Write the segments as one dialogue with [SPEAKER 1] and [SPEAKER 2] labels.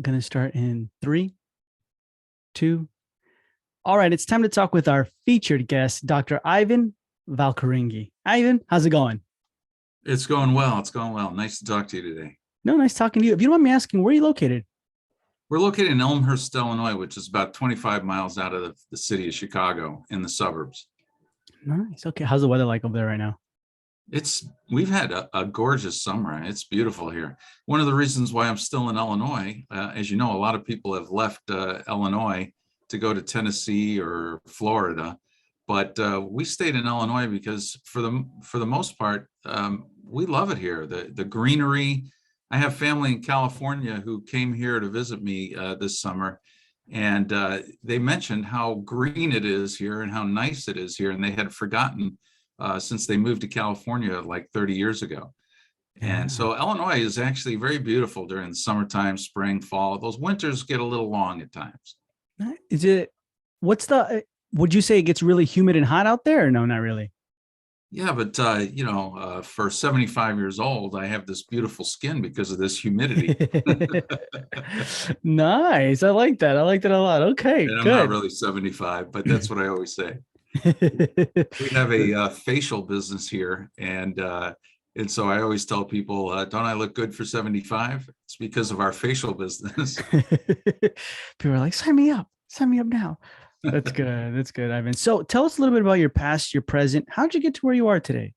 [SPEAKER 1] Gonna start in 3, 2. All right, it's time to talk with our featured guest, Dr. Ivan Valcarenghi. Ivan, how's it going?
[SPEAKER 2] It's going well. It's going well. Nice to talk to you today.
[SPEAKER 1] No, nice talking to you. If you don't mind me asking, where are you located?
[SPEAKER 2] We're located in Elmhurst, Illinois, which is about 25 miles out of the city of Chicago in the suburbs.
[SPEAKER 1] Nice. Okay, how's the weather like over there right now?
[SPEAKER 2] We've had a gorgeous summer. It's beautiful here. One of the reasons why I'm still in Illinois, as you know, a lot of people have left Illinois to go to Tennessee or Florida, but we stayed in Illinois because for the most part, we love it here. The greenery. I have family in California who came here to visit me this summer, and they mentioned how green it is here and how nice it is here, and they had forgotten since they moved to California like 30 years ago. And so Illinois is actually very beautiful during the summertime, spring, fall. Those winters get a little long at times.
[SPEAKER 1] Is it, would you say it gets really humid and hot out there or no, not really?
[SPEAKER 2] Yeah, but for 75 years old, I have this beautiful skin because of this humidity.
[SPEAKER 1] Nice. I like that. I like that a lot. Okay,
[SPEAKER 2] And I'm not
[SPEAKER 1] good.
[SPEAKER 2] really 75, but that's what I always say. We have a facial business here, and so I always tell people, don't I look good for 75? It's because of our facial business.
[SPEAKER 1] People are like, sign me up. Sign me up now. That's good. That's good, Ivan. So tell us a little bit about your past, your present. How'd you get to where you are today?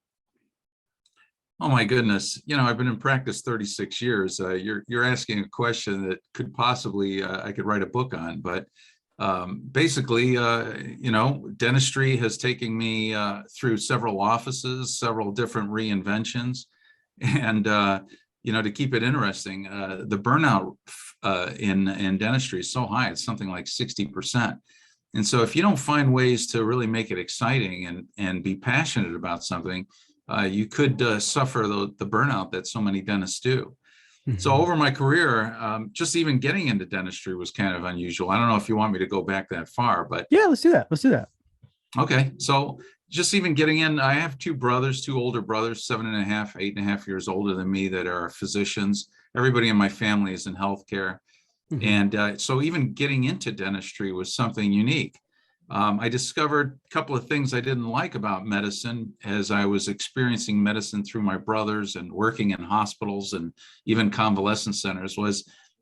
[SPEAKER 2] Oh my goodness. I've been in practice 36 years. You're asking a question that could possibly I could write a book on, but basically, dentistry has taken me through several offices, several different reinventions, and to keep it interesting, the burnout in dentistry is so high; it's something like 60%. And so, if you don't find ways to really make it exciting and be passionate about something, you could suffer the burnout that so many dentists do. So
[SPEAKER 1] Mhm.
[SPEAKER 2] over my career, just even getting into dentistry was kind of unusual. I don't know if you want me to go back that far, but
[SPEAKER 1] Yeah, let's do that. Let's do that.
[SPEAKER 2] okay. So just even getting in, I have two older brothers, 7.5, 8.5 years older than me, that are physicians. Everybody in my family is in healthcare.
[SPEAKER 1] Mhm.
[SPEAKER 2] And so even getting into dentistry was something unique. I discovered a couple of things I didn't like about medicine as I was experiencing medicine through my brothers and working in hospitals and even convalescent centers.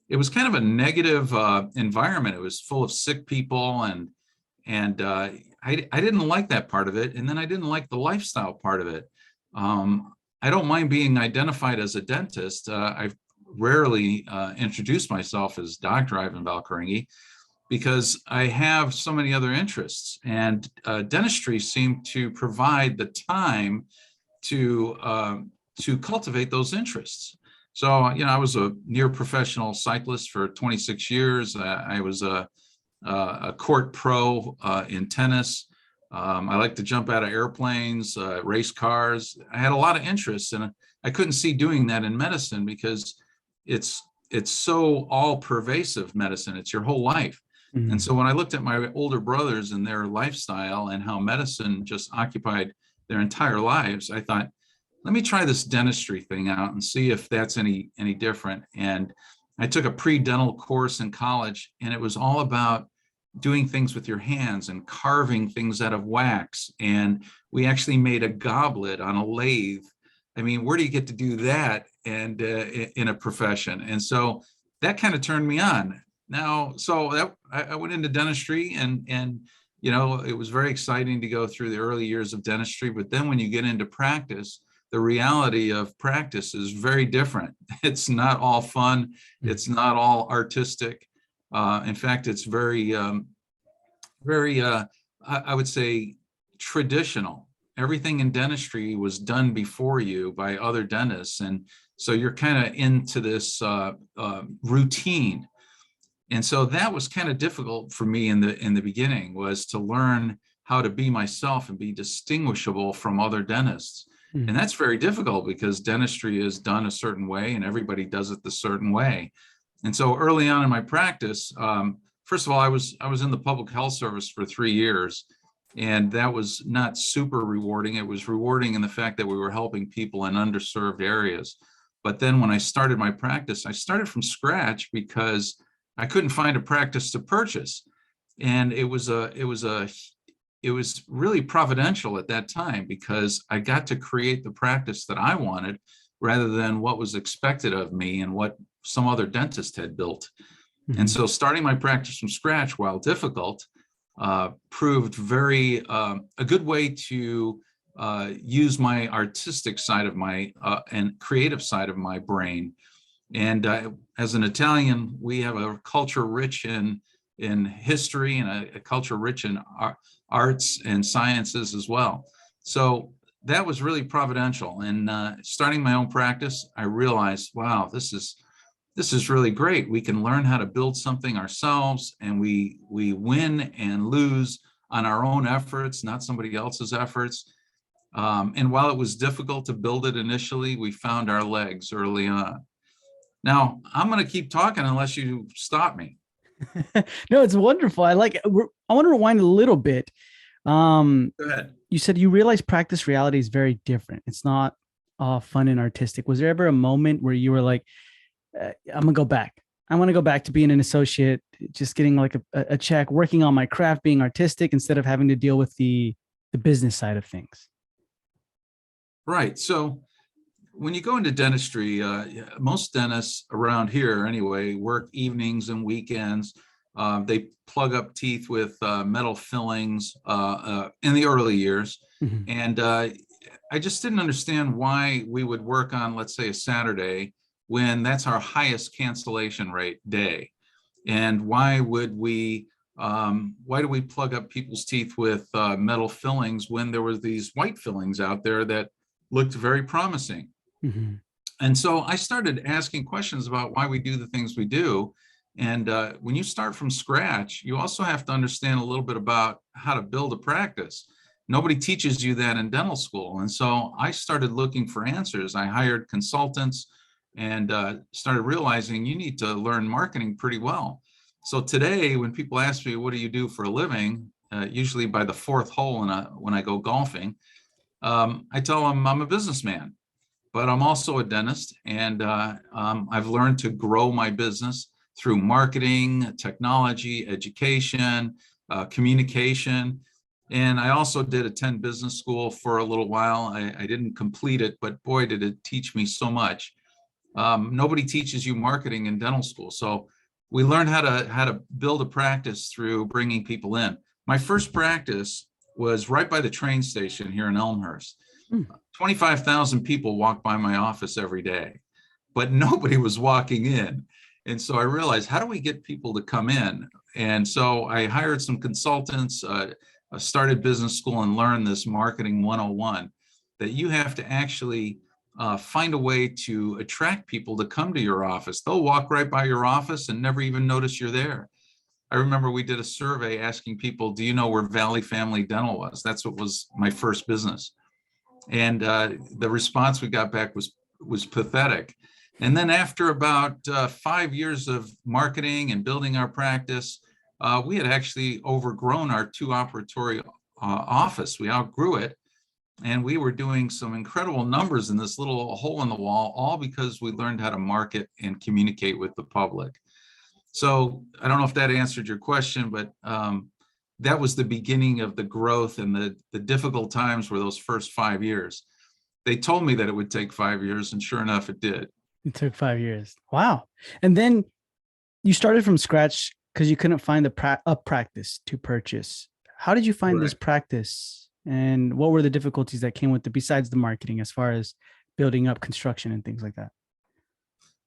[SPEAKER 2] It was kind of a negative environment. It was full of sick people, and I didn't like that part of it. And then I didn't like the lifestyle part of it. I don't mind being identified as a dentist. I've rarely introduced myself as Dr. Ivan Valcarengi because I have so many other interests, and dentistry seemed to provide the time to cultivate those interests. So, I was a near professional cyclist for 26 years. I was a court pro in tennis. I like to jump out of airplanes, race cars. I had a lot of interests, and I couldn't see doing that in medicine because it's it's so all pervasive medicine. It's your whole life. And
[SPEAKER 1] Mhm.
[SPEAKER 2] so when I looked at my older brothers and their lifestyle and how medicine just occupied their entire lives, I thought, let me try this dentistry thing out and see if that's any different. And I took a pre-dental course in college, and it was all about doing things with your hands and carving things out of wax. And we actually made a goblet on a lathe. I mean, where do you get to do that and in a profession? And so that kind of turned me on. Now, so I went into dentistry, and it was very exciting to go through the early years of dentistry. But then when you get into practice, the reality of practice is very different. It's not all fun. It's not all artistic. In fact, it's very, I would say, traditional. Everything in dentistry was done before you by other dentists. And so you're kind of into this routine. And so that was kind of difficult for me in the beginning, was to learn how to be myself and be distinguishable from other dentists. And
[SPEAKER 1] Mhm.
[SPEAKER 2] that's very difficult because dentistry is done a certain way and everybody does it the certain way. And so early on in my practice, first of all, I was in the public health service for 3 years, and that was not super rewarding. It was rewarding in the fact that we were helping people in underserved areas. But then when I started my practice, I started from scratch because I couldn't find a practice to purchase. And it was really providential at that time because I got to create the practice that I wanted rather than what was expected of me and what some other dentist had built. And so starting my practice from scratch, while difficult, proved a good way to use my artistic side of my and creative side of my brain. And as an Italian, we have a culture rich in history and a culture rich in arts and sciences as well. So that was really providential. And starting my own practice, I realized, wow, this is really great. We can learn how to build something ourselves, and we win and lose on our own efforts, not somebody else's efforts. And while it was difficult to build it initially, we found our legs early on. Now, I'm going to keep talking unless you stop me.
[SPEAKER 1] No, it's wonderful. I like it. I want to rewind a little bit.
[SPEAKER 2] Go ahead.
[SPEAKER 1] You said you realize practice reality is very different. It's not fun and artistic. Was there ever a moment where you were like, I'm gonna go back. I want to go back to being an associate, just getting like a check, working on my craft, being artistic instead of having to deal with the business side of things?
[SPEAKER 2] Right. So when you go into dentistry, most dentists around here anyway work evenings and weekends. They plug up teeth with metal fillings in the early years.
[SPEAKER 1] Mhm.
[SPEAKER 2] And I just didn't understand why we would work on, let's say, a Saturday when that's our highest cancellation rate day. And why do we plug up people's teeth with metal fillings when there was these white fillings out there that looked very promising?
[SPEAKER 1] Mhm.
[SPEAKER 2] And so I started asking questions about why we do the things we do. And when you start from scratch, you also have to understand a little bit about how to build a practice. Nobody teaches you that in dental school. And so I started looking for answers. I hired consultants and started realizing you need to learn marketing pretty well. So today, when people ask me, what do you do for a living? Usually by the fourth hole when I go golfing, I tell them I'm a businessman, but I'm also a dentist. And I've learned to grow my business through marketing, technology, education, communication. And I also did attend business school for a little while. I didn't complete it, but boy, did it teach me so much. Nobody teaches you marketing in dental school. So we learned how to build a practice through bringing people in. My first practice was right by the train station here in Elmhurst.
[SPEAKER 1] Hmm.
[SPEAKER 2] 25,000 people walk by my office every day, but nobody was walking in. And so I realized, how do we get people to come in? And so I hired some consultants, started business school and learned this marketing 101, that you have to actually find a way to attract people to come to your office. They'll walk right by your office and never even notice you're there. I remember we did a survey asking people, do you know where Valley Family Dental was? That's what was my first business. And the response we got back was pathetic. And then after about 5 years of marketing and building our practice, we had actually overgrown our two operatory office. We outgrew it. And we were doing some incredible numbers in this little hole in the wall, all because we learned how to market and communicate with the public. So I don't know if that answered your question, but that was the beginning of the growth, and the difficult times were those first 5 years. They told me that it would take 5 years, and sure enough, it did.
[SPEAKER 1] It took 5 years. Wow. And then you started from scratch because you couldn't find a practice to purchase. How did you find this
[SPEAKER 2] Right.
[SPEAKER 1] practice? And what were the difficulties that came with it besides the marketing, as far as building up construction and things like that?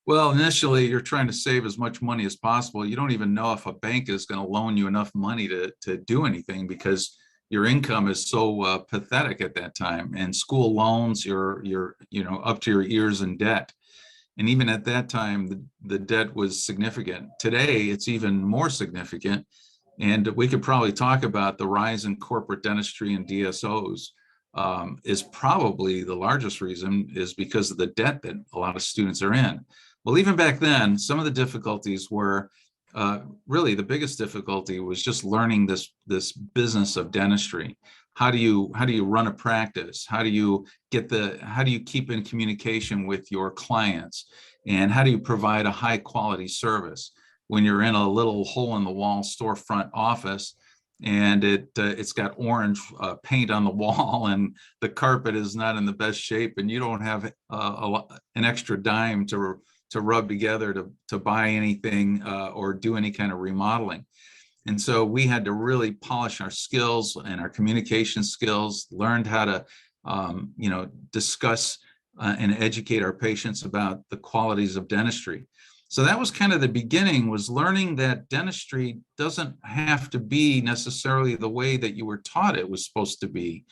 [SPEAKER 2] Well, initially, you're trying to save as much money as possible. You don't even know if a bank is going to loan you enough money to do anything because your income is so pathetic at that time. And school loans, you're up to your ears in debt. And even at that time, the debt was significant. Today, it's even more significant. And we could probably talk about the rise in corporate dentistry and DSOs is probably the largest reason, is because of the debt that a lot of students are in. Well, even back then, some of the difficulties were really the biggest difficulty was just learning this business of dentistry. How do you run a practice? How do you keep in communication with your clients? And how do you provide a high quality service when you're in a little hole in the wall storefront office and it's got orange paint on the wall and the carpet is not in the best shape and you don't have an extra dime to rub together to buy anything or do any kind of remodeling. And so we had to really polish our skills and our communication skills, learned how to, discuss and educate our patients about the qualities of dentistry. So that was kind of the beginning, was learning that dentistry doesn't have to be necessarily the way that you were taught it was supposed to be.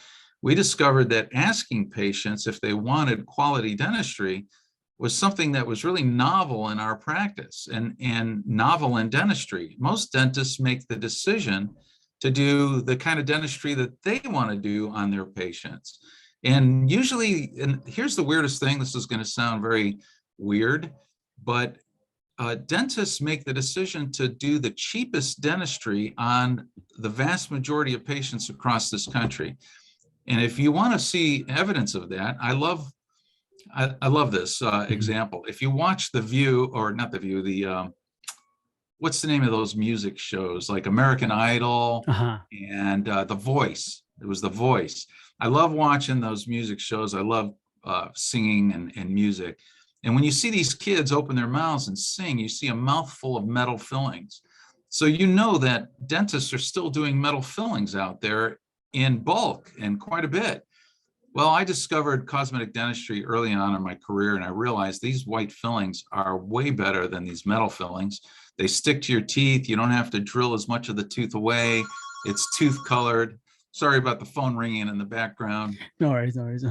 [SPEAKER 2] We discovered that asking patients if they wanted quality dentistry was something that was really novel in our practice and novel in dentistry. Most dentists make the decision to do the kind of dentistry that they want to do on their patients. And usually, and here's the weirdest thing, this is going to sound very weird, but dentists make the decision to do the cheapest dentistry on the vast majority of patients across this country. And if you want to see evidence of that, I love this example. If you watch The View, or not The View, what's the name of those music shows like American Idol and The Voice? It was The Voice. I love watching those music shows. I love singing and music. And when you see these kids open their mouths and sing, you see a mouthful of metal fillings. So you know that dentists are still doing metal fillings out there in bulk and quite a bit. Well, I discovered cosmetic dentistry early on in my career, and I realized these white fillings are way better than these metal fillings. They stick to your teeth. You don't have to drill as much of the tooth away. It's tooth colored. Sorry about the phone ringing in the background.
[SPEAKER 1] No worries, no worries.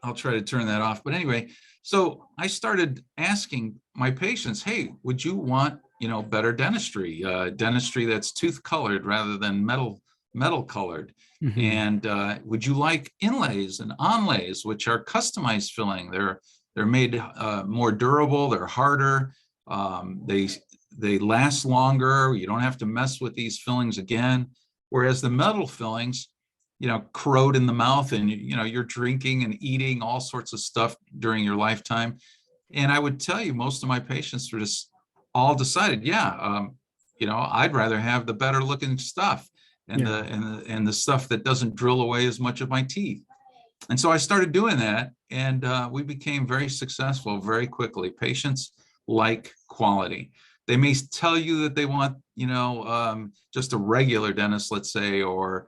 [SPEAKER 2] I'll try to turn that off. But anyway, so I started asking my patients, hey, would you want, better dentistry, dentistry that's tooth colored rather than metal colored?
[SPEAKER 1] Mm-hmm.
[SPEAKER 2] And would you like inlays and onlays, which are customized filling? They're made more durable. They're harder. They last longer. You don't have to mess with these fillings again. Whereas the metal fillings, corrode in the mouth, and you're drinking and eating all sorts of stuff during your lifetime. And I would tell you, most of my patients were just all decided, I'd rather have the better looking stuff. And the stuff that doesn't drill away as much of my teeth. And so I started doing that, and we became very successful very quickly. Patients like quality. They may tell you that they want, just a regular dentist, let's say, or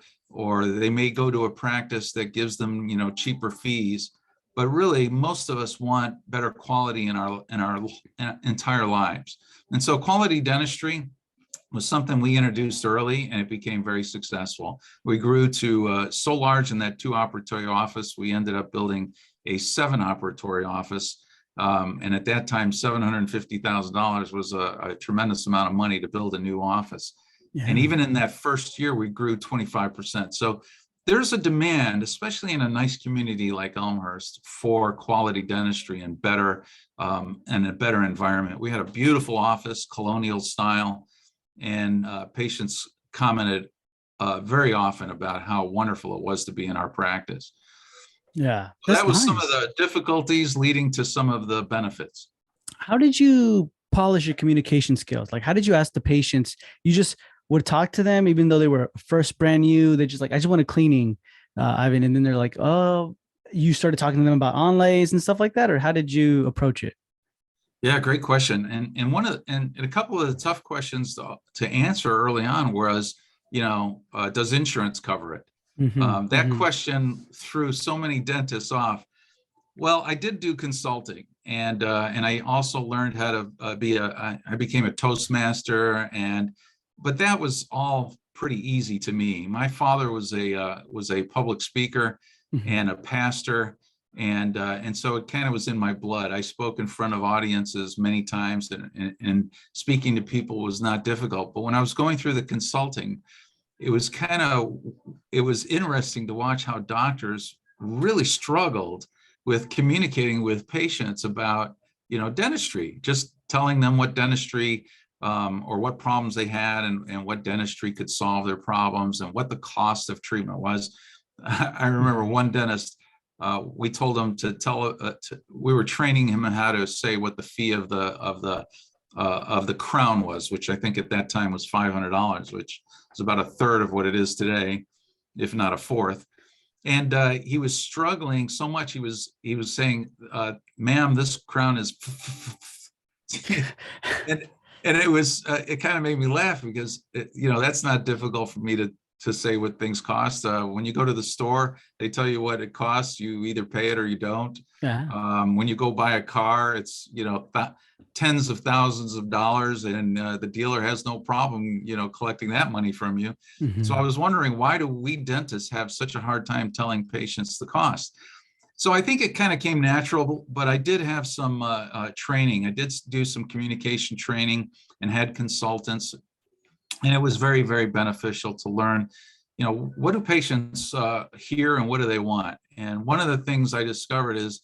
[SPEAKER 2] they may go to a practice that gives them, cheaper fees. But really, most of us want better quality in our entire lives. And so quality dentistry was something we introduced early, and it became very successful. We grew to so large in that 2-operatory office, we ended up building a 7-operatory office. And at that time, $750,000 was a tremendous amount of money to build a new office. Yeah. And even in that first year, we grew 25%. So there's a demand, especially in a nice community like Elmhurst, for quality dentistry and a better environment. We had a beautiful office, colonial style, and patients commented very often about how wonderful it was to be in our practice.
[SPEAKER 1] Yeah,
[SPEAKER 2] so that was nice. Some of the difficulties leading to some of the benefits.
[SPEAKER 1] How did you polish your communication skills? Like, how did you ask the patients? You just would talk to them, even though they were first brand new. They just like, I just want a cleaning, Ivan. And then they're like, oh, you started talking to them about onlays and stuff like that? Or how did you approach it?
[SPEAKER 2] Yeah, great question. And a couple of the tough questions to answer early on was, does insurance cover it? That question threw so many dentists off. Well, I did do consulting, and I also learned how to I became a Toastmaster, but that was all pretty easy to me. My father was a public speaker and a pastor. And so it kind of was in my blood. I spoke in front of audiences many times, and speaking to people was not difficult. But when I was going through the consulting, it was interesting to watch how doctors really struggled with communicating with patients about, dentistry, just telling them what dentistry or what problems they had, and what dentistry could solve their problems, and what the cost of treatment was. I remember one dentist, we told him to tell, we were training him on how to say what the fee of the crown was, which I think at that time was $500, which is about a third of what it is today, if not a fourth. And he was struggling so much. He was saying, "Ma'am, this crown is," and it kind of made me laugh, because that's not difficult for me to say what things cost. When you go to the store, they tell you what it costs. You either pay it or you don't.
[SPEAKER 1] Yeah.
[SPEAKER 2] When you go buy a car, it's tens of thousands of dollars, and the dealer has no problem collecting that money from you.
[SPEAKER 1] Mhm.
[SPEAKER 2] So I was wondering, why do we dentists have such a hard time telling patients the cost? So I think it kind of came natural, but I did have some training. I did do some communication training and had consultants, and it was very, very beneficial to learn, what do patients hear and what do they want? And one of the things I discovered is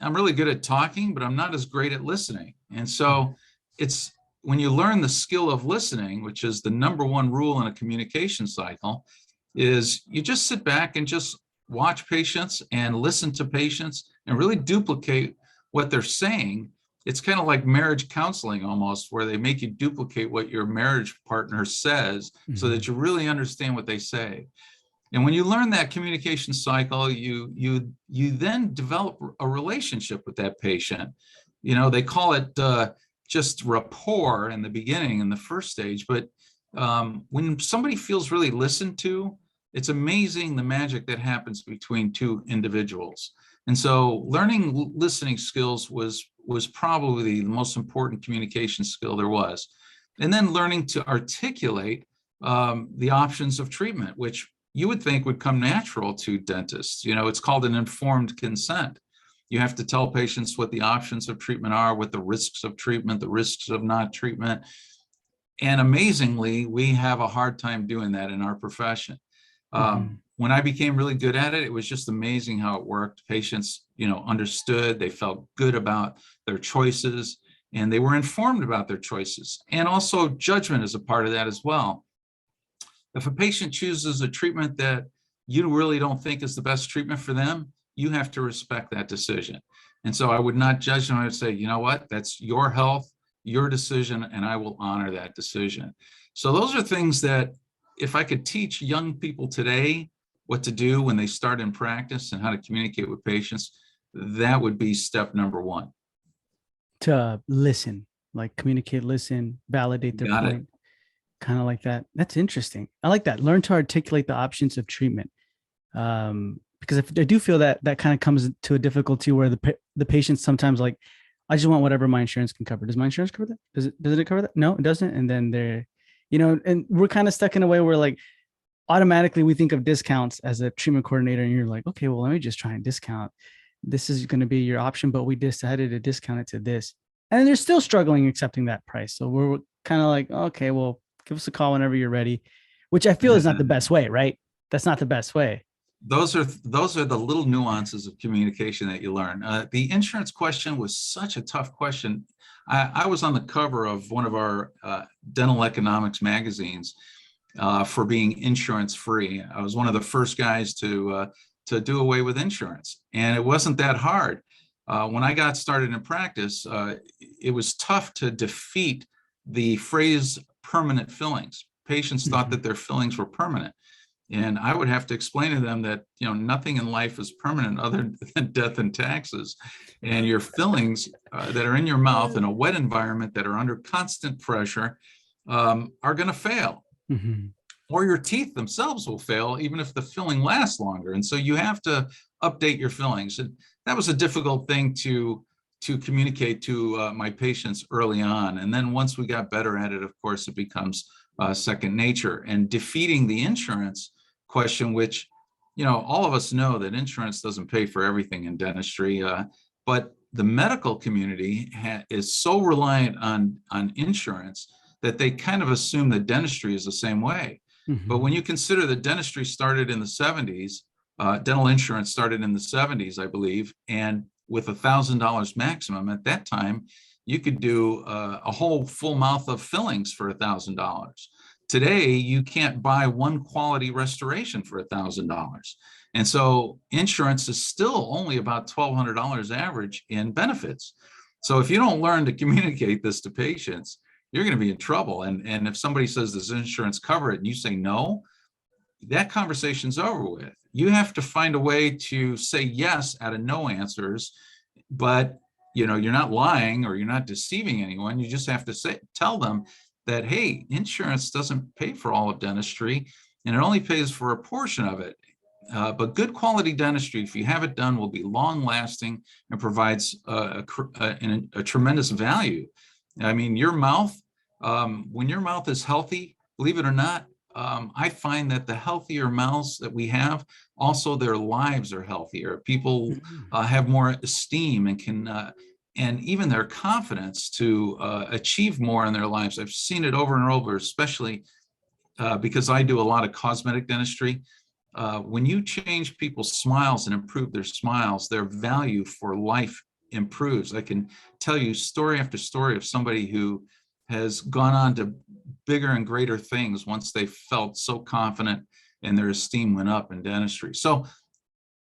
[SPEAKER 2] I'm really good at talking, but I'm not as great at listening. And so it's when you learn the skill of listening, which is the number one rule in a communication cycle, is you just sit back and just watch patients and listen to patients and really duplicate what they're saying. It's kind of like marriage counseling almost, where they make you duplicate what your marriage partner says so that you really understand what they say. And when you learn that communication cycle, you then develop a relationship with that patient. They call it just rapport in the beginning, in the first stage. But when somebody feels really listened to, it's amazing the magic that happens between two individuals. And so learning listening skills was probably the most important communication skill there was. And then learning to articulate the options of treatment, which you would think would come natural to dentists. It's called an informed consent. You have to tell patients what the options of treatment are, what the risks of treatment, the risks of not treatment. And amazingly, we have a hard time doing that in our profession. When I became really good at it, it was just amazing how it worked. Patients, understood, they felt good about their choices, and they were informed about their choices. And also judgment is a part of that as well. If a patient chooses a treatment that you really don't think is the best treatment for them, you have to respect that decision. And so I would not judge them. I would say, you know what, that's your health, your decision, and I will honor that decision. So those are things that, if I could teach young people today what to do when they start in practice and how to communicate with patients, that would be step number one.
[SPEAKER 1] To listen, like communicate, listen, validate their point, kind of like that. That's interesting. I like that. Learn to articulate the options of treatment. Because if I do feel that kind of comes to a difficulty where the patients sometimes like, I just want whatever my insurance can cover. Does my insurance cover that? Does it cover that? No, it doesn't. And then they're, and we're kind of stuck in a way where like automatically we think of discounts as a treatment coordinator, and you're like, okay, well, let me just try and discount. This is going to be your option, but we decided to discount it to this. And they're still struggling accepting that price. So we're kind of like, okay, well, give us a call whenever you're ready, which I feel is not the best way, right? That's not the best way.
[SPEAKER 2] Those are the little nuances of communication that you learn. The insurance question was such a tough question. I was on the cover of one of our dental economics magazines for being insurance free. I was one of the first guys to do away with insurance, and it wasn't that hard. When I got started in practice, it was tough to defeat the phrase permanent fillings. Patients thought that their fillings were permanent. And I would have to explain to them that, nothing in life is permanent other than death and taxes. And your fillings that are in your mouth in a wet environment that are under constant pressure are going to fail. Or your teeth themselves will fail, even if the filling lasts longer. And so you have to update your fillings. And that was a difficult thing to communicate to my patients early on. And then once we got better at it, of course, it becomes second nature. And defeating the insurance question, which, all of us know that insurance doesn't pay for everything in dentistry, but the medical community is so reliant on insurance that they kind of assume that dentistry is the same way. But when you consider that dentistry started in the 70s, dental insurance started in the 70s, I believe, and with $1,000 maximum at that time, you could do a whole full mouth of fillings for $1,000. Today, you can't buy one quality restoration for $1,000. And so insurance is still only about $1,200 average in benefits. So if you don't learn to communicate this to patients, you're going to be in trouble. And if somebody says, does insurance cover it? And you say no, that conversation's over with. You have to find a way to say yes out of no answers, but you're not lying or you're not deceiving anyone. You just have to tell them that, hey, insurance doesn't pay for all of dentistry and it only pays for a portion of it. But good quality dentistry, if you have it done, will be long lasting and provides a tremendous value. I mean, your mouth, when your mouth is healthy, believe it or not, I find that the healthier mouths that we have, also their lives are healthier. People have more esteem and can, and even their confidence to achieve more in their lives. I've seen it over and over, especially because I do a lot of cosmetic dentistry. When you change people's smiles and improve their smiles, their value for life improves. I can tell you story after story of somebody who has gone on to bigger and greater things once they felt so confident and their esteem went up in dentistry. So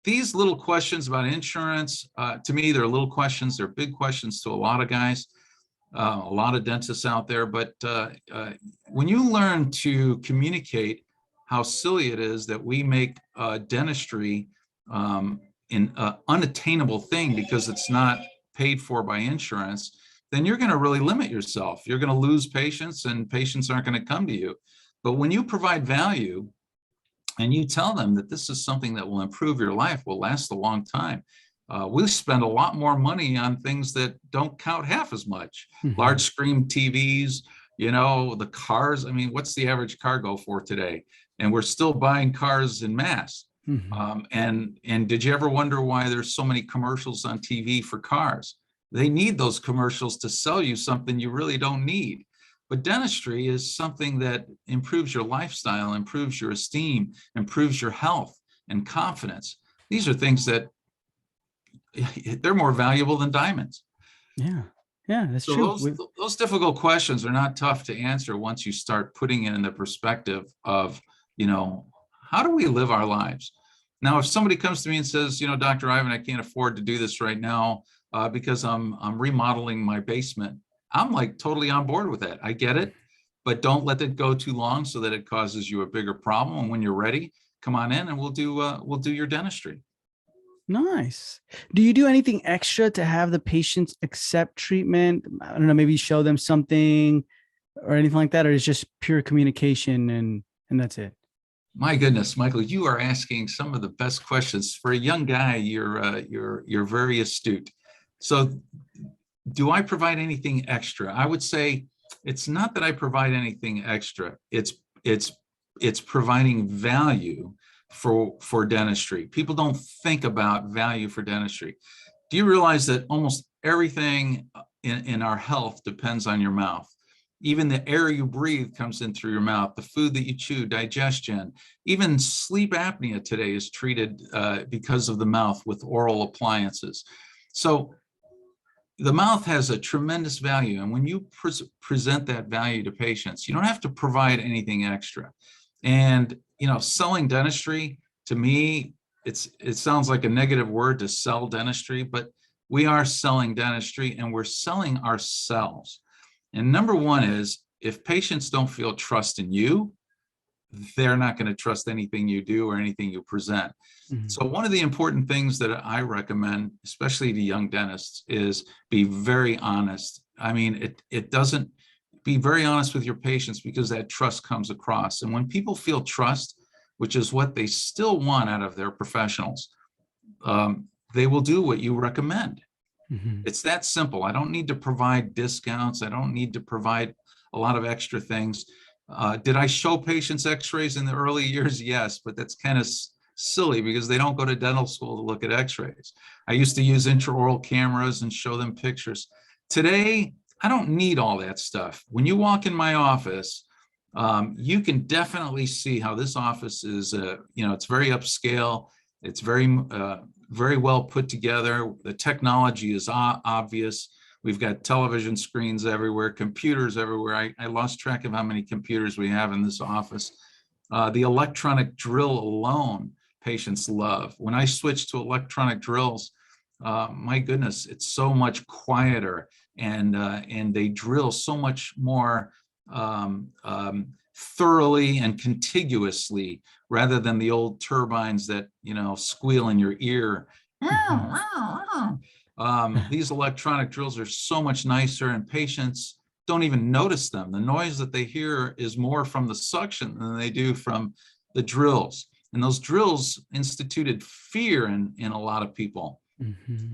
[SPEAKER 2] these little questions about insurance, to me, they're little questions. They're big questions to a lot of guys, a lot of dentists out there. But when you learn to communicate how silly it is that we make dentistry an unattainable thing because it's not paid for by insurance, then you're going to really limit yourself. You're going to lose patients and patients aren't going to come to you. But when you provide value and you tell them that this is something that will improve your life, will last a long time, we spend a lot more money on things that don't count half as much. Large screen TVs, the cars. I mean, what's the average car go for today? And we're still buying cars en masse. And did you ever wonder why there's so many commercials on TV for cars? They need those commercials to sell you something you really don't need. But dentistry is something that improves your lifestyle, improves your esteem, improves your health and confidence. These are things that they're more valuable than diamonds.
[SPEAKER 1] Yeah, that's
[SPEAKER 2] so
[SPEAKER 1] true.
[SPEAKER 2] Those difficult questions are not tough to answer once you start putting it in the perspective of, how do we live our lives? Now, if somebody comes to me and says, Dr. Ivan, I can't afford to do this right now because I'm remodeling my basement, I'm like totally on board with that. I get it, but don't let it go too long so that it causes you a bigger problem. And when you're ready, come on in and we'll do your dentistry.
[SPEAKER 1] Nice. Do you do anything extra to have the patients accept treatment? I don't know, maybe show them something or anything like that, or it's just pure communication and that's it?
[SPEAKER 2] My goodness, Michael, you are asking some of the best questions. For a young guy, you're very astute. So do I provide anything extra? I would say it's not that I provide anything extra. It's providing value for dentistry. People don't think about value for dentistry. Do you realize that almost everything in our health depends on your mouth? Even the air you breathe comes in through your mouth, the food that you chew, digestion, even sleep apnea today is treated because of the mouth with oral appliances. So the mouth has a tremendous value. And when you present that value to patients, you don't have to provide anything extra. And, selling dentistry, to me, it sounds like a negative word to sell dentistry, but we are selling dentistry and we're selling ourselves. And number one is, if patients don't feel trust in you, they're not going to trust anything you do or anything you present. So one of the important things that I recommend, especially to young dentists, is be very honest. I mean, it doesn't, be very honest with your patients because that trust comes across. And when people feel trust, which is what they still want out of their professionals, they will do what you recommend. It's that simple. I don't need to provide discounts. I don't need to provide a lot of extra things. Did I show patients x-rays in the early years? Yes, but that's kind of silly because they don't go to dental school to look at x-rays. I used to use intraoral cameras and show them pictures. Today, I don't need all that stuff. When you walk in my office, you can definitely see how this office is, it's very upscale. It's very well put together. The technology is obvious. We've got television screens everywhere, computers everywhere. I lost track of how many computers we have in this office. The electronic drill alone, patients love. When I switched to electronic drills, my goodness, it's so much quieter, and they drill so much more thoroughly and contiguously, rather than the old turbines that squeal in your ear. These electronic drills are so much nicer, and patients don't even notice them. The noise that they hear is more from the suction than they do from the drills. And those drills instituted fear in a lot of people.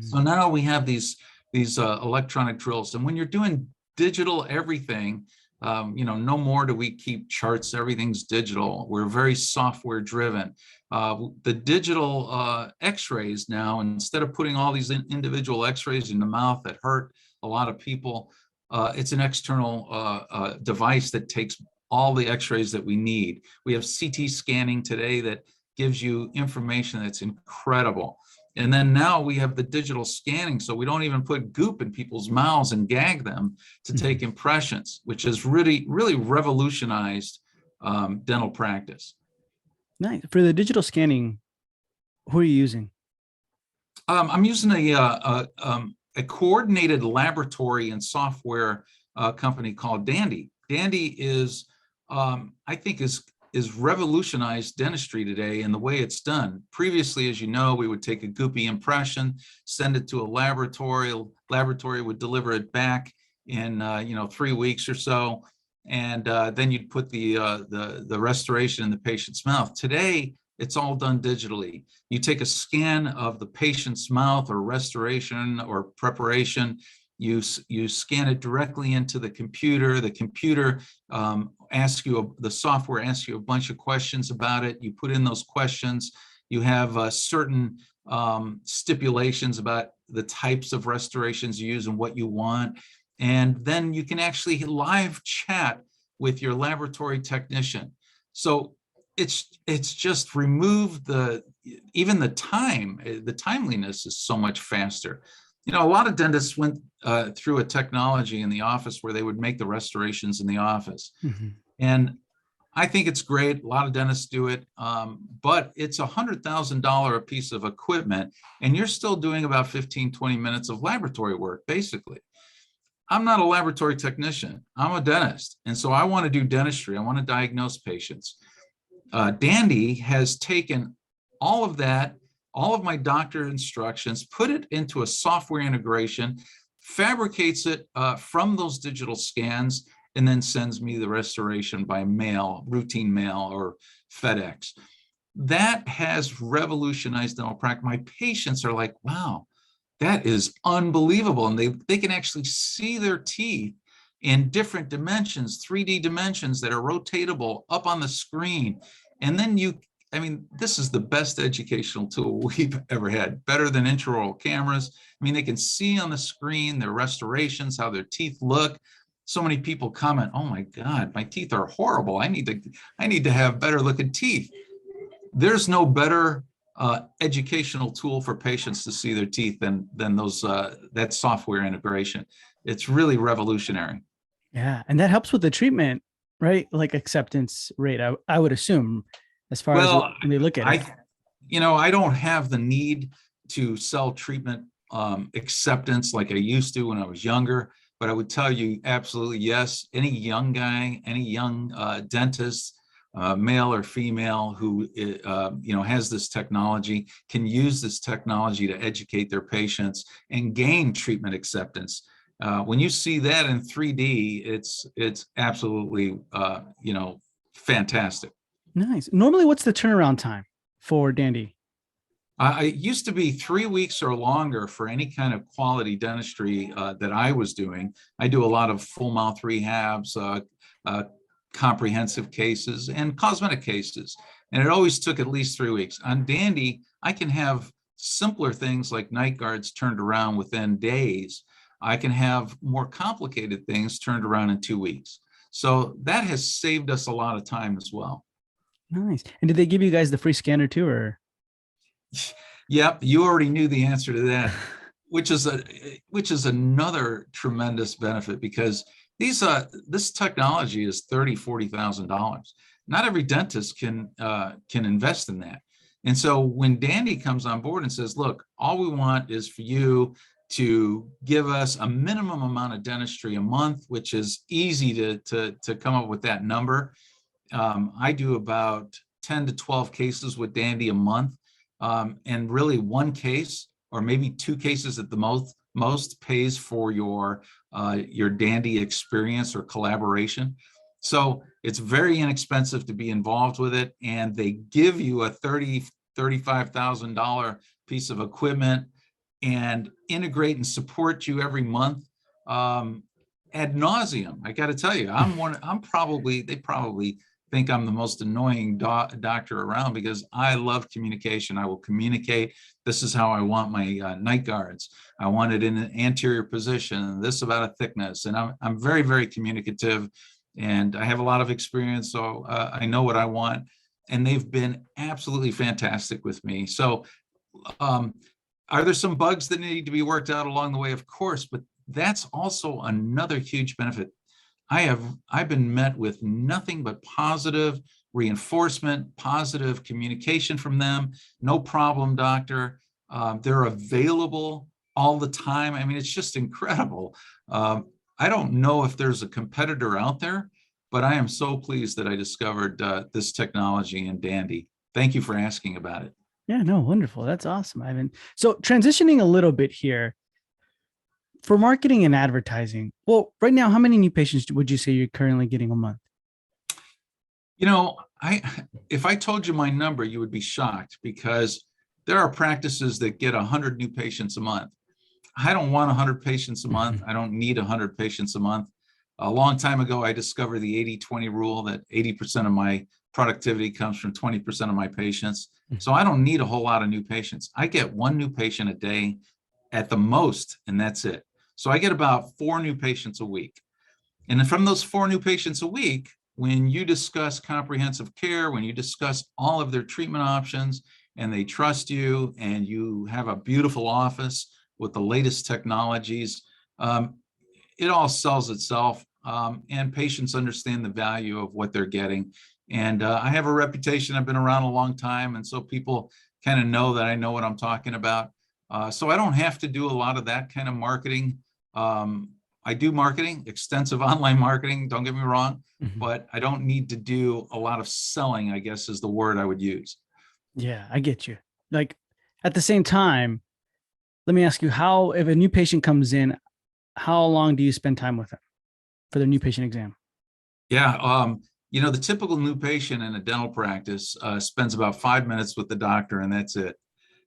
[SPEAKER 2] So now we have these electronic drills, and when you're doing digital everything, no more do we keep charts. Everything's digital. We're very software driven. The digital x-rays now, instead of putting all these individual x-rays in the mouth that hurt a lot of people, it's an external device that takes all the x-rays that we need. We have CT scanning today that gives you information that's incredible. And then now we have the digital scanning, so we don't even put goop in people's mouths and gag them to take impressions, which has really, really revolutionized dental practice.
[SPEAKER 1] Nice. For the digital scanning, who are you using?
[SPEAKER 2] I'm using a coordinated laboratory and software company called Dandy. Dandy is, I think, is revolutionized dentistry today in the way it's done. Previously, as you know, we would take a goopy impression, send it to a laboratory. Laboratory would deliver it back in 3 weeks or so, and then you'd put the restoration in the patient's mouth. Today, it's all done digitally. You take a scan of the patient's mouth or restoration or preparation. You scan it directly into the computer. The computer the software asks you a bunch of questions about it. You put in those questions. You have certain stipulations about the types of restorations you use and what you want. And then you can actually live chat with your laboratory technician. So it's just removed even the timeliness is so much faster. A lot of dentists went through a technology in the office where they would make the restorations in the office. And I think it's great. A lot of dentists do it, but it's $100,000 a piece of equipment, and you're still doing about 15, 20 minutes of laboratory work, basically. I'm not a laboratory technician. I'm a dentist. And so I want to do dentistry. I want to diagnose patients. Dandy has taken all of that, all of my doctor instructions, put it into a software integration, fabricates it from those digital scans, and then sends me the restoration by mail, routine mail, or FedEx. That has revolutionized dental practice. My patients are like, wow, that is unbelievable. And they can actually see their teeth in different dimensions, 3D dimensions that are rotatable up on the screen. And then this is the best educational tool we've ever had, better than intraoral cameras. They can see on the screen their restorations, how their teeth look. So many people comment, oh my God, my teeth are horrible. I need to have better looking teeth. There's no better educational tool for patients to see their teeth than that software integration. It's really revolutionary.
[SPEAKER 1] Yeah, and that helps with the treatment, right? Like acceptance rate, I would assume, as far as when they look at it.
[SPEAKER 2] I don't have the need to sell treatment acceptance like I used to when I was younger, but I would tell you absolutely yes. Any young guy, any young dentist, male or female, who has this technology, can use this technology to educate their patients and gain treatment acceptance. When you see that in 3D, it's absolutely fantastic.
[SPEAKER 1] Nice. Normally, what's the turnaround time for Dandy?
[SPEAKER 2] It used to be 3 weeks or longer for any kind of quality dentistry that I was doing. I do a lot of full mouth rehabs, comprehensive cases, and cosmetic cases. And it always took at least 3 weeks. On Dandy, I can have simpler things like night guards turned around within days. I can have more complicated things turned around in 2 weeks. So that has saved us a lot of time as well.
[SPEAKER 1] Nice. And did they give you guys the free scanner too, or?
[SPEAKER 2] Yep, you already knew the answer to that. which is another tremendous benefit, because this technology is $30,000-$40,000. Not every dentist can invest in that. And so when Dandy comes on board and says, look, all we want is for you to give us a minimum amount of dentistry a month, which is easy to come up with that number. I do about 10 to 12 cases with Dandy a month, and really one case or maybe two cases at the most pays for your Dandy experience or collaboration. So it's very inexpensive to be involved with it, and they give you a $35,000 piece of equipment and integrate and support you every month, ad nauseum. I got to tell you, they probably think I'm the most annoying doctor around, because I love communication. I will communicate. This is how I want my night guards. I want it in an anterior position, this about a thickness. And I'm very, very communicative, and I have a lot of experience. So I know what I want, and they've been absolutely fantastic with me. So are there some bugs that need to be worked out along the way? Of course, but that's also another huge benefit. I've been met with nothing but positive reinforcement, positive communication from them. No problem, doctor. They're available all the time. I mean, it's just incredible. I don't know if there's a competitor out there, but I am so pleased that I discovered this technology in Dandy. Thank you for asking about it.
[SPEAKER 1] Yeah, no, wonderful. That's awesome, Ivan. So transitioning a little bit here, for marketing and advertising, well, right now, how many new patients would you say you're currently getting a month?
[SPEAKER 2] You know, if I told you my number, you would be shocked, because there are practices that get 100 new patients a month. I don't want 100 patients a month. I don't need 100 patients a month. A long time ago, I discovered the 80-20 rule, that 80% of my productivity comes from 20% of my patients. So I don't need a whole lot of new patients. I get one new patient a day at the most, and that's it. So I get about 4 new patients a week. And from those 4 new patients a week, when you discuss comprehensive care, when you discuss all of their treatment options, and they trust you, and you have a beautiful office with the latest technologies, it all sells itself, and patients understand the value of what they're getting. And I have a reputation. I've been around a long time, and so people kind of know that I know what I'm talking about. So I don't have to do a lot of that kind of marketing. I do marketing, extensive online marketing, don't get me wrong, but I don't need to do a lot of selling, I guess is the word I would use.
[SPEAKER 1] Yeah, I get you. Like, at the same time, let me ask you, how, if a new patient comes in, how long do you spend time with them for their new patient exam?
[SPEAKER 2] Yeah, you know, the typical new patient in a dental practice spends about 5 minutes with the doctor, and that's it.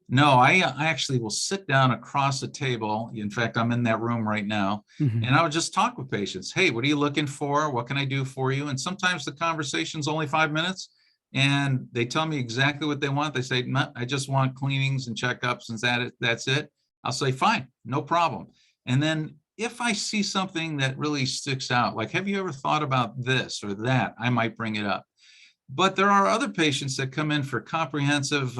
[SPEAKER 2] No, I actually will sit down across the table. In fact, I'm in that room right now, and I would just talk with patients. Hey, what are you looking for? What can I do for you? And sometimes the conversation's only 5 minutes, and they tell me exactly what they want. They say, "No, I just want cleanings and checkups, and that's it." I'll say, fine, no problem. And then if I see something that really sticks out, like, have you ever thought about this or that? I might bring it up. But there are other patients that come in for comprehensive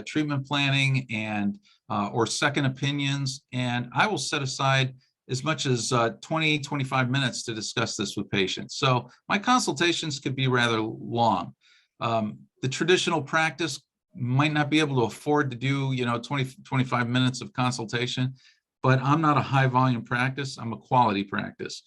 [SPEAKER 2] treatment planning and or second opinions, and I will set aside as much as 20, 25 minutes to discuss this with patients. So my consultations could be rather long. The traditional practice might not be able to afford to do, 20, 25 minutes of consultation, but I'm not a high volume practice. I'm a quality practice.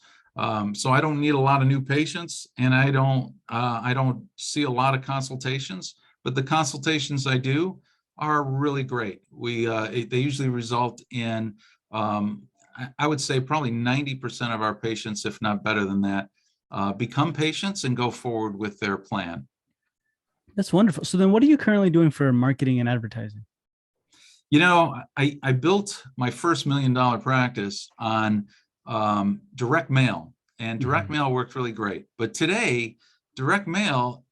[SPEAKER 2] So I don't need a lot of new patients, and I don't see a lot of consultations, but the consultations I do are really great. They usually result in, I would say probably 90% of our patients, if not better than that, become patients and go forward with their plan.
[SPEAKER 1] That's wonderful. So then what are you currently doing for marketing and advertising?
[SPEAKER 2] You know, I built my first $1 million practice on direct mail, and direct mail worked really great. But today, direct mail,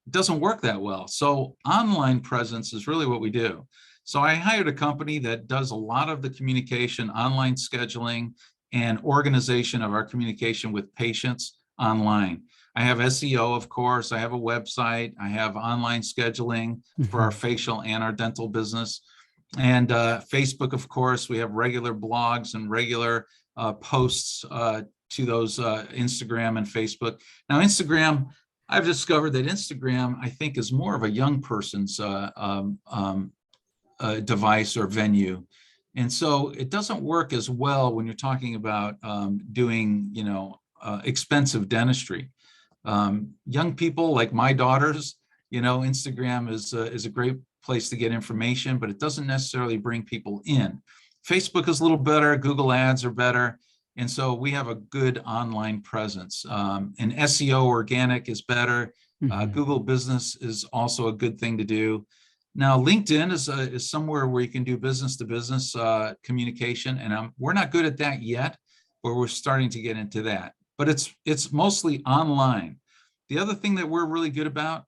[SPEAKER 2] doesn't work that well. So online presence is really what we do. So I hired a company that does a lot of the communication, online scheduling, and organization of our communication with patients online. I have SEO, of course. I have a website. I have online scheduling for our facial and our dental business. And Facebook, of course, we have regular blogs and regular posts to those Instagram and Facebook. Now, Instagram, I've discovered that Instagram, I think, is more of a young person's device or venue. And so it doesn't work as well when you're talking about doing, expensive dentistry. Young people like my daughters, Instagram is a great place to get information, but it doesn't necessarily bring people in. Facebook is a little better. Google ads are better. And so we have a good online presence. And SEO organic is better. Google Business is also a good thing to do. Now, LinkedIn is somewhere where you can do business to business communication. And we're not good at that yet, but we're starting to get into that. But it's mostly online. The other thing that we're really good about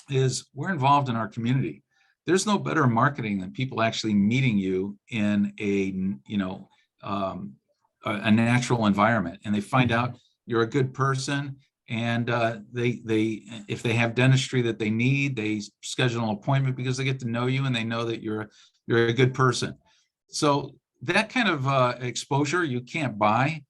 [SPEAKER 2] is we're involved in our community. There's no better marketing than people actually meeting you in a natural environment, and they find out you're a good person, and they if they have dentistry that they need, they schedule an appointment because they get to know you and they know that you're a good person. So that kind of exposure you can't buy,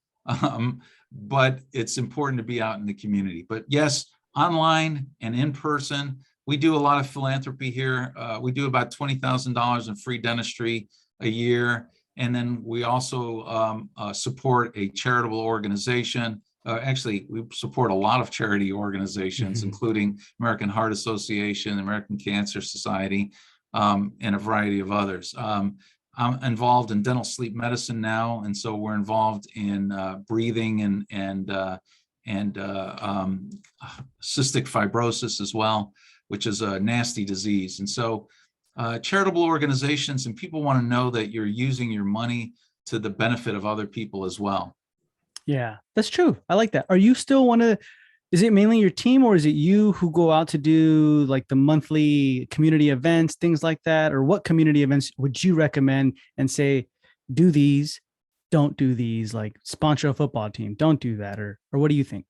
[SPEAKER 2] but it's important to be out in the community. But yes, online and in person. We do a lot of philanthropy here. We do about $20,000 in free dentistry a year. And then we also support a charitable organization. Actually, we support a lot of charity organizations, including American Heart Association, American Cancer Society, and a variety of others. I'm involved in dental sleep medicine now, and so we're involved in breathing and cystic fibrosis as well, which is a nasty disease. And so charitable organizations and people want to know that you're using your money to the benefit of other people as well.
[SPEAKER 1] Yeah, that's true. I like that. Are you still is it mainly your team, or is it you who go out to do like the monthly community events, things like that? Or what community events would you recommend and say, do these, don't do these, like sponsor a football team, don't do that? Or what do you think?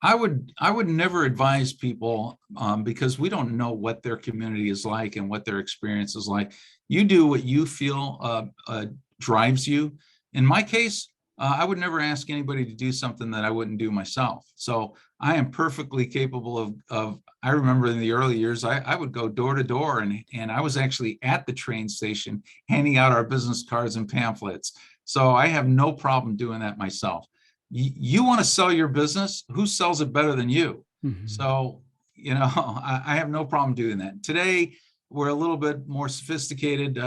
[SPEAKER 2] I would never advise people because we don't know what their community is like and what their experience is like. You do what you feel drives you. In my case, I would never ask anybody to do something that I wouldn't do myself. So I am perfectly capable of I remember in the early years, I would go door to door, and I was actually at the train station handing out our business cards and pamphlets. So I have no problem doing that myself. You want to sell your business, who sells it better than you? So, I have no problem doing that. Today, we're a little bit more sophisticated.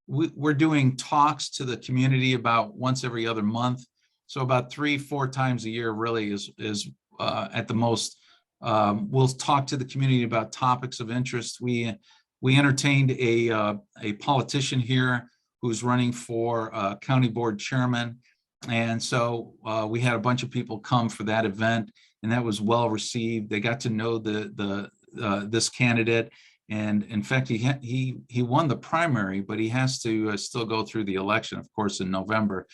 [SPEAKER 2] We're doing talks to the community about once every other month. So about 3-4 times a year really is at the most. We'll talk to the community about topics of interest. We entertained a politician here who's running for county board chairman. And so we had a bunch of people come for that event, and that was well received. They got to know this candidate, and in fact, he won the primary, but he has to still go through the election, of course, in November.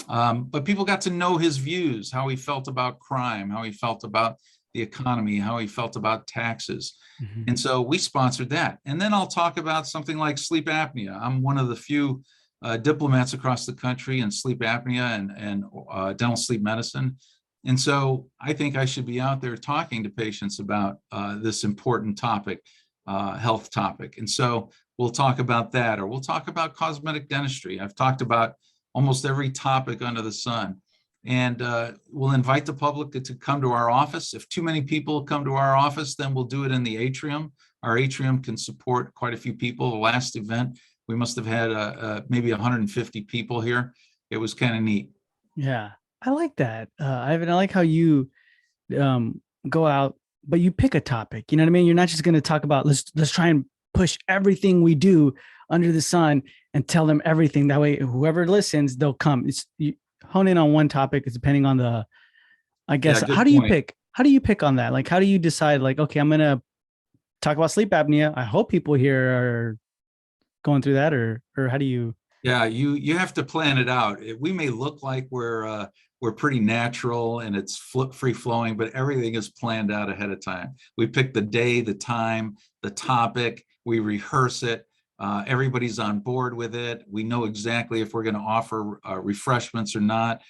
[SPEAKER 2] But people got to know his views, how he felt about crime, how he felt about the economy, how he felt about taxes. And so we sponsored that. And then I'll talk about something like sleep apnea. I'm one of the few diplomats across the country in sleep apnea and dental sleep medicine. And so I think I should be out there talking to patients about this important topic, health topic. And so we'll talk about that, or we'll talk about cosmetic dentistry. I've talked about almost every topic under the sun. And we'll invite the public to come to our office. If too many people come to our office, then we'll do it in the atrium. Our atrium can support quite a few people. The last event, we must have had maybe 150 people here. It was kind of neat.
[SPEAKER 1] Yeah, I like that. Ivan, I like how you go out, but you pick a topic. You know what I mean? You're not just going to talk about, let's try and push everything we do under the sun and tell them everything. That way, whoever listens, they'll come. You hone in on one topic. It's depending on I guess,
[SPEAKER 2] Yeah,
[SPEAKER 1] how do you pick? How do you pick on that? Like, how do you decide, like, okay, I'm going to talk about sleep apnea. I hope people here are going through that, or how do you?
[SPEAKER 2] Yeah, you have to plan it out. We may look like we're pretty natural and it's free flowing, but everything is planned out ahead of time. We pick the day, the time, the topic, we rehearse it. Everybody's on board with it. We know exactly if we're going to offer refreshments or not.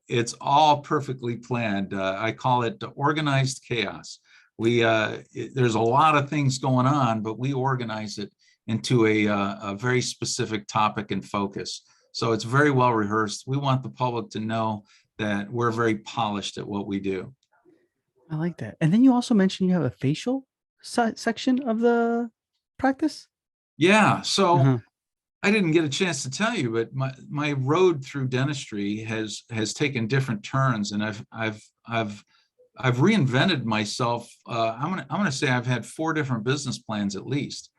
[SPEAKER 2] It's all perfectly planned. I call it organized chaos. There's a lot of things going on, but we organize it into a very specific topic and focus. So it's very well rehearsed. We want the public to know that we're very polished at what we do.
[SPEAKER 1] I like that. And then you also mentioned you have a facial section of the practice.
[SPEAKER 2] Yeah, so
[SPEAKER 1] Uh-huh.
[SPEAKER 2] I didn't get a chance to tell you, but my road through dentistry has taken different turns, and I've reinvented myself. I'm gonna say I've had 4 different business plans at least,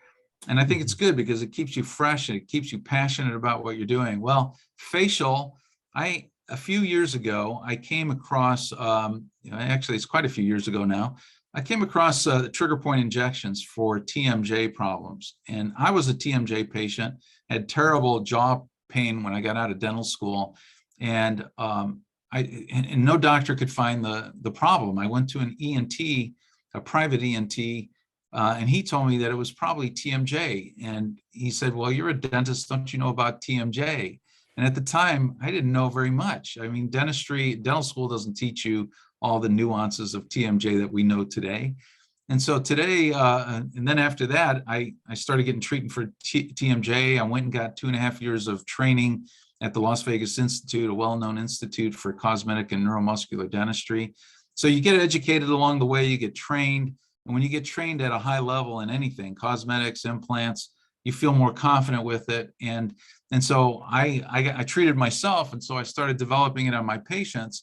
[SPEAKER 2] and I think it's
[SPEAKER 1] Mhm.
[SPEAKER 2] good because it keeps you fresh and it keeps you passionate about what you're doing. Well, facial, a few years ago I came across, actually it's quite a few years ago now. I came across the trigger point injections for TMJ problems, and I was a TMJ patient, had terrible jaw pain when I got out of dental school, and and no doctor could find the problem. I went to an ENT, a private ENT, and he told me that it was probably TMJ. And he said, "Well, you're a dentist, don't you know about TMJ?" And at the time, I didn't know very much. I mean, dental school doesn't teach you all the nuances of TMJ that we know today. And so today, and then after that, I started getting treatment for TMJ. I went and got 2.5 years of training at the Las Vegas Institute, a well-known institute for cosmetic and neuromuscular dentistry. So you get educated along the way, you get trained. And when you get trained at a high level in anything, cosmetics, implants, you feel more confident with it. And so I treated myself, and so I started developing it on my patients.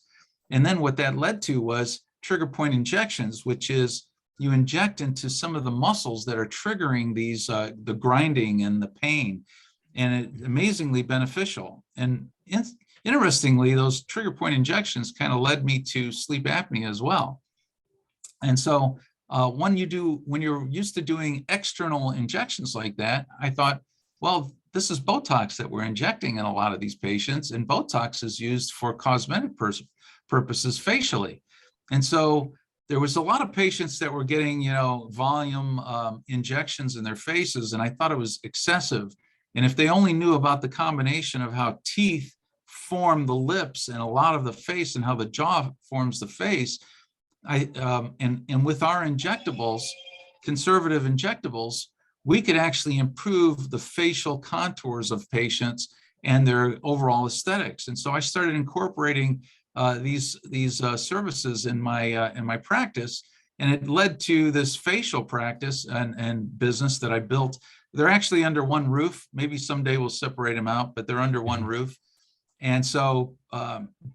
[SPEAKER 2] And then what that led to was trigger point injections, which is you inject into some of the muscles that are triggering these the grinding and the pain, and it's amazingly beneficial. And interestingly, those trigger point injections kind of led me to sleep apnea as well. And so when you're used to doing external injections like that, I thought, well, this is Botox that we're injecting in a lot of these patients, and Botox is used for cosmetic purposes facially. And so there was a lot of patients that were getting, volume injections in their faces, and I thought it was excessive. And if they only knew about the combination of how teeth form the lips and a lot of the face and how the jaw forms the face, and with our injectables, conservative injectables, we could actually improve the facial contours of patients and their overall aesthetics. And so I started incorporating these services in my practice, and it led to this facial practice and business that I built. They're actually under one roof. Maybe someday we'll separate them out, but they're under one roof. And so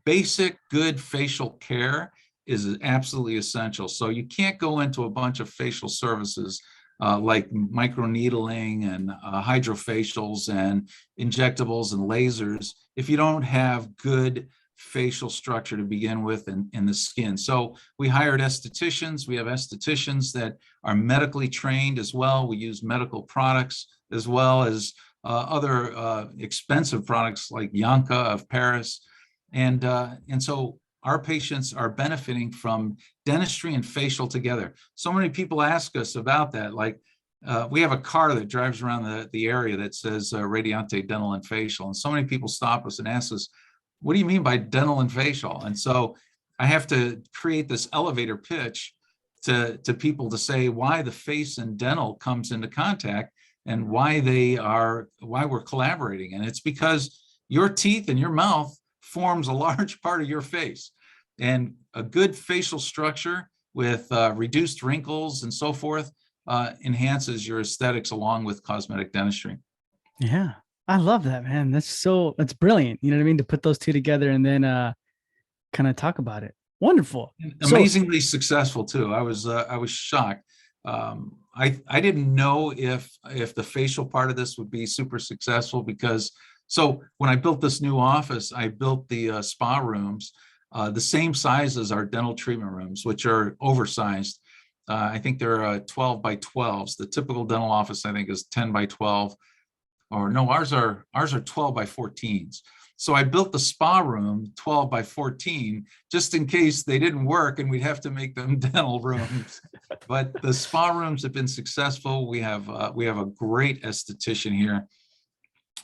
[SPEAKER 2] basic good facial care is absolutely essential. So you can't go into a bunch of facial services like microneedling and hydrofacials and injectables and lasers if you don't have good facial structure to begin with in the skin. So we hired estheticians. We have estheticians that are medically trained as well. We use medical products as well as other expensive products like Yanka of Paris. And so our patients are benefiting from dentistry and facial together. So many people ask us about that. Like we have a car that drives around the area that says Radiante Dental and Facial. And so many people stop us and ask us, what do you mean by dental and facial? And so I have to create this elevator pitch to people to say why the face and dental comes into contact and why we're collaborating. And it's because your teeth and your mouth forms a large part of your face, and a good facial structure with reduced wrinkles and so forth enhances your aesthetics along with cosmetic dentistry.
[SPEAKER 1] Yeah. I love that, man. That's brilliant. You know what I mean? To put those two together and then kind of talk about it. Wonderful. So
[SPEAKER 2] Amazingly successful too. I was shocked. I didn't know if the facial part of this would be super successful, because so when I built this new office, I built the spa rooms the same size as our dental treatment rooms, which are oversized. I think they're 12 by 12s. The typical dental office, I think, is 10 by 12, or no, ours are 12 by 14s. So I built the spa room 12 by 14 just in case they didn't work and we'd have to make them dental rooms. But the spa rooms have been successful. We have a great esthetician here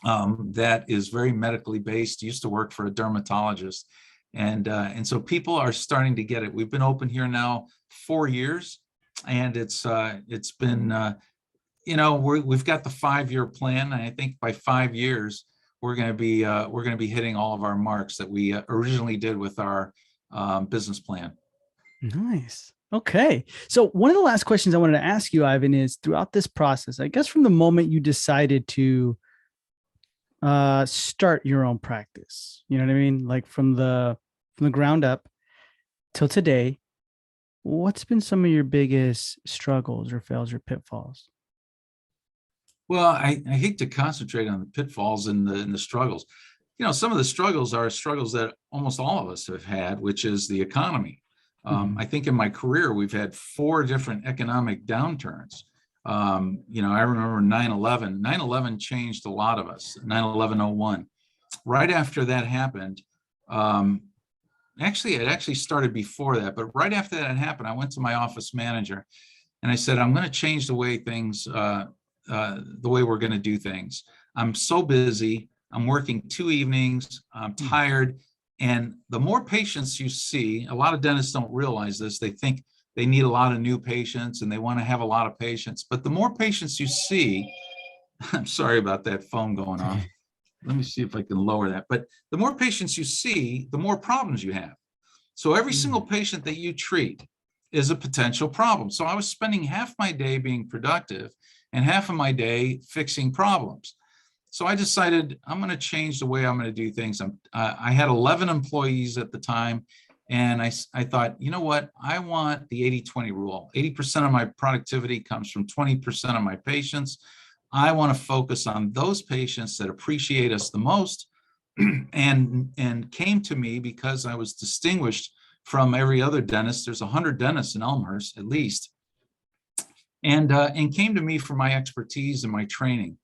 [SPEAKER 2] that is very medically based. Used to work for a dermatologist, and so people are starting to get it. We've been open here now 4 years, and it's been we've got the 5-year plan, and I think by 5 years we're going to be hitting all of our marks that we originally did with our business plan.
[SPEAKER 1] Nice. Okay. So one of the last questions I wanted to ask you, Ivan, is throughout this process, I guess from the moment you decided to start your own practice, you know what I mean? Like from the ground up till today, what's been some of your biggest struggles or fails or pitfalls?
[SPEAKER 2] Well, I hate to concentrate on the pitfalls and the struggles. Some of the struggles are struggles that almost all of us have had, which is the economy. I think in my career, we've had 4 different economic downturns. I remember 9/11. 9/11 changed a lot of us, 9/11/01. Right after that happened, actually, it actually started before that, but right after that happened, I went to my office manager and I said, I'm going to change the way the way we're going to do things. I'm so busy. I'm working 2 evenings. I'm tired. And the more patients you see, a lot of dentists don't realize this. They think they need a lot of new patients and they want to have a lot of patients. But the more patients you see, I'm sorry about that phone going off. Let me see if I can lower that. But the more patients you see, the more problems you have. So every single patient that you treat is a potential problem. So I was spending half my day being productive and half of my day fixing problems. So I decided I'm going to change the way I'm going to do things. I had 11 employees at the time, and I thought, you know what? I want the 80-20 rule. 80% of my productivity comes from 20% of my patients. I want to focus on those patients that appreciate us the most and came to me because I was distinguished from every other dentist. There's 100 dentists in Elmhurst, at least, and came to me for my expertise and my training.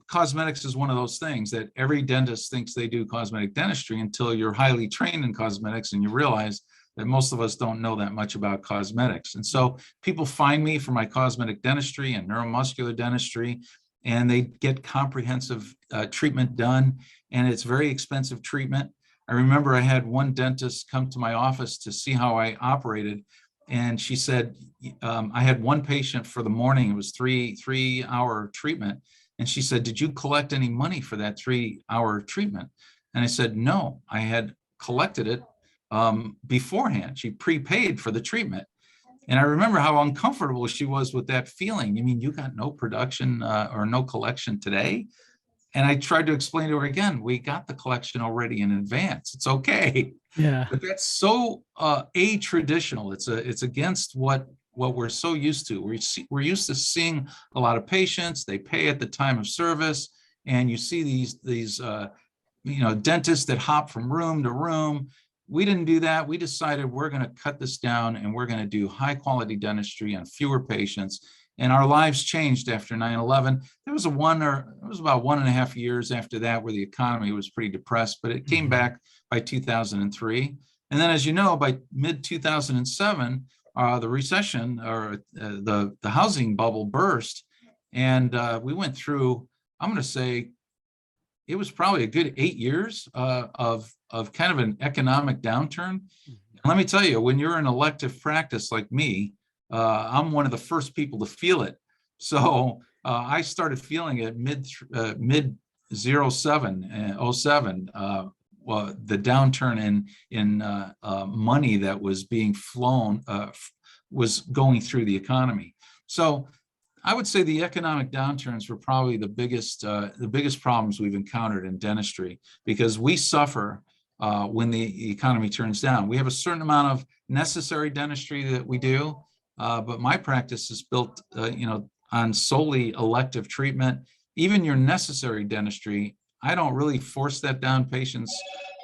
[SPEAKER 2] Cosmetics is one of those things that every dentist thinks they do cosmetic dentistry until you're highly trained in cosmetics and you realize that most of us don't know that much about cosmetics. And so people find me for my cosmetic dentistry and neuromuscular dentistry, and they get comprehensive treatment done, and it's very expensive treatment. I remember I had one dentist come to my office to see how I operated, and she said, I had one patient for the morning. It was three-hour treatment. And she said, did you collect any money for that 3-hour treatment? And I said, no, I had collected it beforehand. She prepaid for the treatment. And I remember how uncomfortable she was with that feeling. You mean you got no production or no collection today? And I tried to explain to her again, we got the collection already in advance. It's okay.
[SPEAKER 1] Yeah.
[SPEAKER 2] But that's so a-traditional. It's against what we're so used to. We're used to seeing a lot of patients. They pay at the time of service, and you see these dentists that hop from room to room. We didn't do that. We decided we're going to cut this down, and we're going to do high quality dentistry on fewer patients. And our lives changed after 9/11. It was about 1.5 years after that where the economy was pretty depressed, but it came back by 2003. And then, as you know, by mid 2007, the recession or the housing bubble burst. And we went through, I'm going to say, it was probably a good 8 years of kind of an economic downturn. And let me tell you, when you're in elective practice like me, I'm one of the first people to feel it. So I started feeling it mid 07, the downturn in money that was being flown was going through the economy. So I would say the economic downturns were probably the biggest problems we've encountered in dentistry, because we suffer when the economy turns down. We have a certain amount of necessary dentistry that we do. But my practice is built, on solely elective treatment. Even your necessary dentistry, I don't really force that down patients.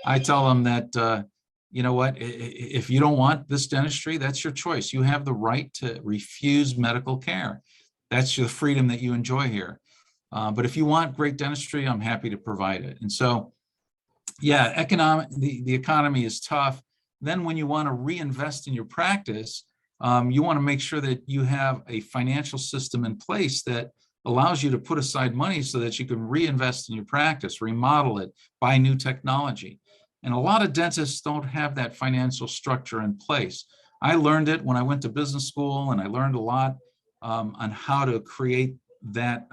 [SPEAKER 2] I tell them that, you know what, if you don't want this dentistry, that's your choice. You have the right to refuse medical care. That's your freedom that you enjoy here. But if you want great dentistry, I'm happy to provide it. And so, yeah, the economy is tough. Then when you want to reinvest in your practice, You want to make sure that you have a financial system in place that allows you to put aside money so that you can reinvest in your practice, remodel it, buy new technology. And a lot of dentists don't have that financial structure in place. I learned it when I went to business school, and I learned a lot on how to create that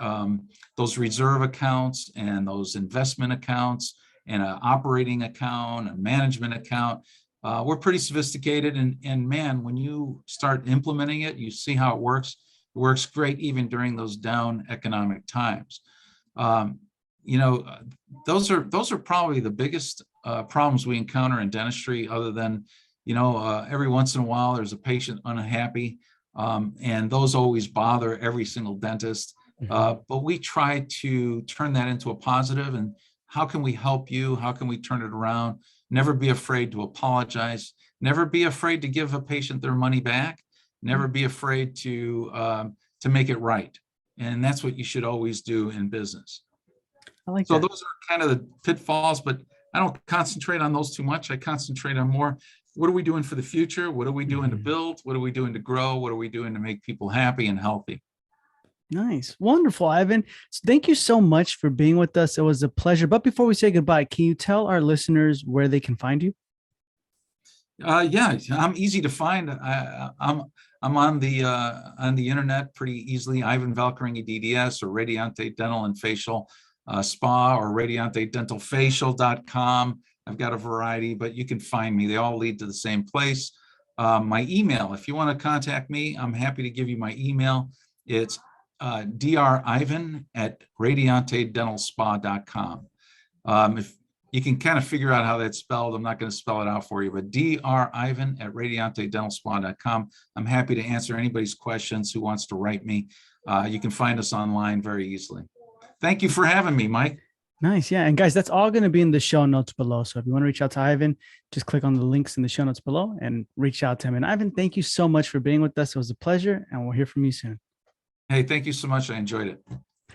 [SPEAKER 2] those reserve accounts and those investment accounts and an operating account, a management account. We're pretty sophisticated, and man, when you start implementing it, you see how it works. It works great even during those down economic times. Um, you know, those are probably the biggest problems we encounter in dentistry, other than, every once in a while there's a patient unhappy, and those always bother every single dentist. But we try to turn that into a positive. And how can we help you? How can we turn it around? Never be afraid to apologize. Never be afraid to give a patient their money back. Never be afraid to make it right. And that's what you should always do in business.
[SPEAKER 1] I like
[SPEAKER 2] So
[SPEAKER 1] that.
[SPEAKER 2] those are kind of the pitfalls, but I don't concentrate on those too much. I concentrate on more, what are we doing for the future? What are we doing to build? What are we doing to grow? What are we doing to make people happy and healthy?
[SPEAKER 1] Nice. Wonderful, Ivan. So thank you so much for being with us. It was a pleasure. But before we say goodbye, can you tell our listeners where they can find you?
[SPEAKER 2] Yeah, I'm easy to find. I'm on the internet pretty easily. Ivan Valcarengi DDS, or Radiante Dental and Facial Spa, or radiantedentalfacial.com. I've got a variety, but you can find me. They all lead to the same place. My email, if you want to contact me, I'm happy to give you my email. It's drivan@radiantedentalspa.com. If you can kind of figure out how that's spelled, I'm not going to spell it out for you, but drivan@radiantedentalspa.com. I'm happy to answer anybody's questions who wants to write me. You can find us online very easily. Thank you for having me, Mike.
[SPEAKER 1] Nice. Yeah. And guys, that's all going to be in the show notes below. So if you want to reach out to Ivan, just click on the links in the show notes below and reach out to him. And Ivan, thank you so much for being with us. It was a pleasure, and we'll hear from you soon.
[SPEAKER 2] Hey, thank you so much. I enjoyed it.